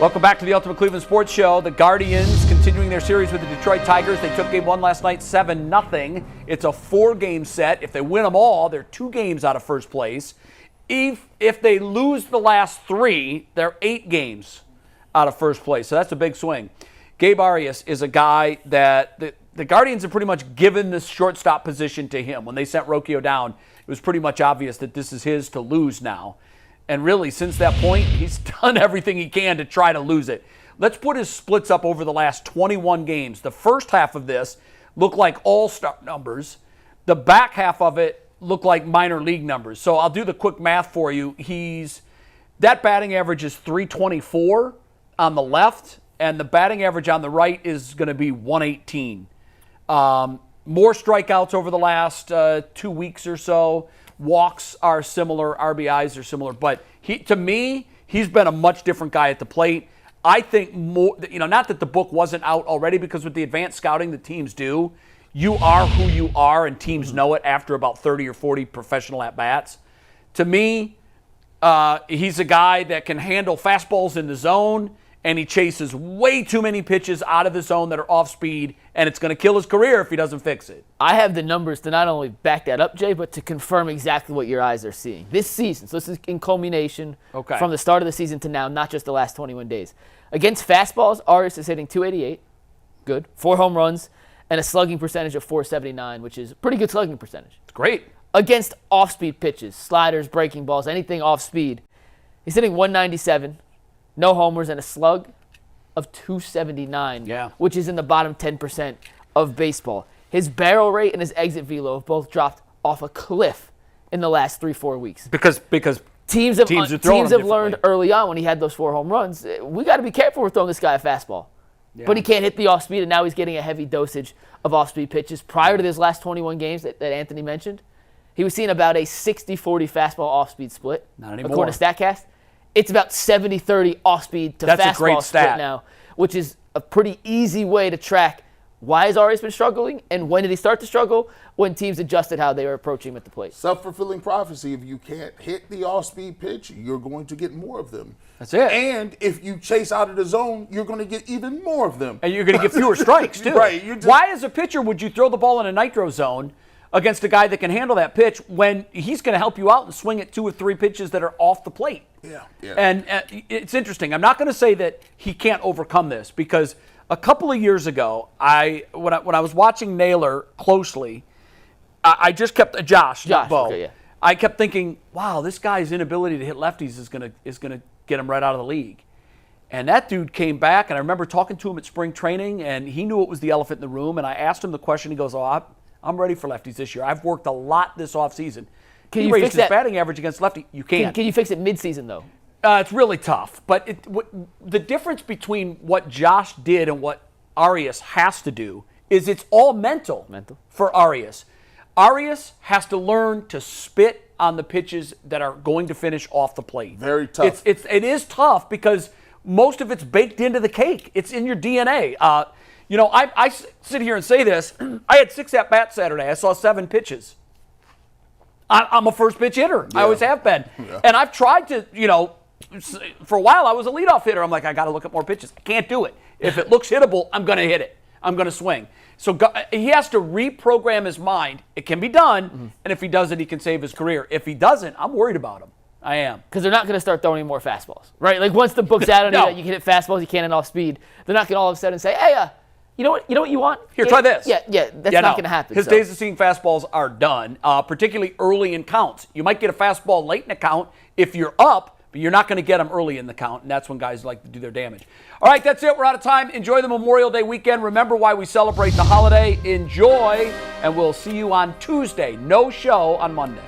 Welcome back to the Ultimate Cleveland Sports Show. The Guardians continuing their series with the Detroit Tigers. They took game one last night, 7-0. It's a 4-game set. If they win them all, they're 2 games out of first place. If they lose the last 3, they're 8 games out of first place. So that's a big swing. Gabe Arias is a guy that the Guardians have pretty much given this shortstop position to him. When they sent Rocchio down, it was pretty much obvious that this is his to lose now. And really, since that point, he's done everything he can to try to lose it. Let's put his splits up over the last 21 games. The first half of this looked like all-star numbers. The back half of it looked like minor league numbers. So I'll do the quick math for you. That batting average is .324 on the left, and the batting average on the right is going to be .118. More strikeouts over the last 2 weeks or so. Walks are similar, RBIs are similar, but to me, he's been a much different guy at the plate. I think more, not that the book wasn't out already, because with the advanced scouting that teams do, you are who you are, and teams know it after about 30 or 40 professional at-bats. To me, he's a guy that can handle fastballs in the zone, and he chases way too many pitches out of the zone that are off speed, and it's going to kill his career if he doesn't fix it. I have the numbers to not only back that up, Jay, but to confirm exactly what your eyes are seeing. This season, so this is in culmination from the start of the season to now, not just the last 21 days. Against fastballs, Arias is hitting .288, good, 4 home runs, and a slugging percentage of .479, which is a pretty good slugging percentage. It's great. Against off-speed pitches, sliders, breaking balls, anything off-speed, he's hitting .197, no homers, and a slug of .279, which is in the bottom 10% of baseball. His barrel rate and his exit velo have both dropped off a cliff in the last 3-4 weeks. Because teams have learned early on when he had those 4 home runs, we got to be careful with throwing this guy a fastball. Yeah. But he can't hit the off-speed, and now he's getting a heavy dosage of off-speed pitches. Prior to his last 21 games that Anthony mentioned, he was seeing about a 60-40 fastball off-speed split. Not anymore. According to StatCast. It's about 70-30 off-speed to fastball split now, which is a pretty easy way to track why has Arias been struggling and when did he start to struggle, when teams adjusted how they were approaching him at the plate. Self-fulfilling prophecy. If you can't hit the off-speed pitch, you're going to get more of them. That's it. And if you chase out of the zone, you're going to get even more of them. And you're going to get fewer strikes, too. Right. Why, as a pitcher, would you throw the ball in a nitro zone against a guy that can handle that pitch when he's going to help you out and swing at 2 or 3 pitches that are off the plate? Yeah. And it's interesting. I'm not going to say that he can't overcome this, because a couple of years ago, when I was watching Naylor closely, I just kept Josh Bo. Okay, yeah. I kept thinking, wow, this guy's inability to hit lefties is going to get him right out of the league. And that dude came back, and I remember talking to him at spring training, and he knew it was the elephant in the room. And I asked him the question. He goes, I'm ready for lefties this year. I've worked a lot this offseason. Can he you raised fix his that batting average against lefty? You can. Can you fix it mid-season, though? It's really tough. But the difference between what Josh did and what Arias has to do is it's all mental. For Arias. Arias has to learn to spit on the pitches that are going to finish off the plate. Very tough. It is tough because most of it's baked into the cake. It's in your DNA. I sit here and say this. I had 6 at-bats Saturday. I saw 7 pitches. I'm a first-pitch hitter. Yeah. I always have been. Yeah. And I've tried to, for a while I was a leadoff hitter. I'm like, I got to look at more pitches. I can't do it. If it looks hittable, I'm going to hit it. I'm going to swing. So he has to reprogram his mind. It can be done, and if he does it, he can save his career. If he doesn't, I'm worried about him. I am. Because they're not going to start throwing any more fastballs, right? Like, once the book's out on that you can hit fastballs, you can't hit off speed, they're not going to all of a sudden say, hey, you know what you want? Here, try this. Yeah, that's not going to happen. His days of seeing fastballs are done, particularly early in counts. You might get a fastball late in a count if you're up, but you're not going to get them early in the count, and that's when guys like to do their damage. All right, that's it. We're out of time. Enjoy the Memorial Day weekend. Remember why we celebrate the holiday. Enjoy, and we'll see you on Tuesday. No show on Monday.